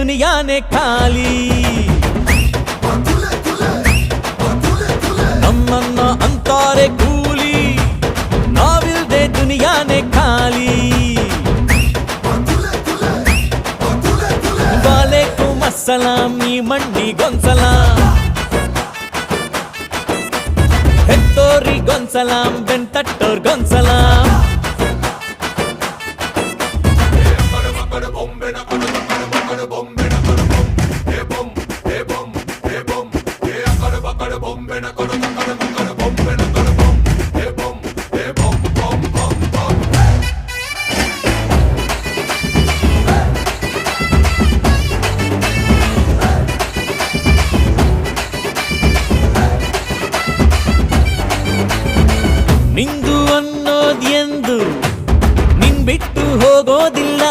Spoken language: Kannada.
ದುನಿಯಾನೆ ಖಾಲಿ ನಮ್ಮನ್ನ ಅಂತಾರೆ ಕೂಲಿ ನಾವಿಲ್ದೆ ದುನಿಯಾನೆ ಖಾಲಿ ವಾಲೇಕುಂ ಅಸ್ಸಲಾಂ ಈ ಮಣ್ಣಿಗೊಂಸಲಾಂ ಹೆತ್ತೋರಿಗೊಂಸಲಾಂ ಬೆಂತಟ್ಟೋರ್ಗೊಂಸಲಾಂ ನಿಂದು ಅನ್ನೋದ್ ಎಂದು ನಿನ್ ಬಿಟ್ಟು ಹೋಗೋದಿಲ್ಲ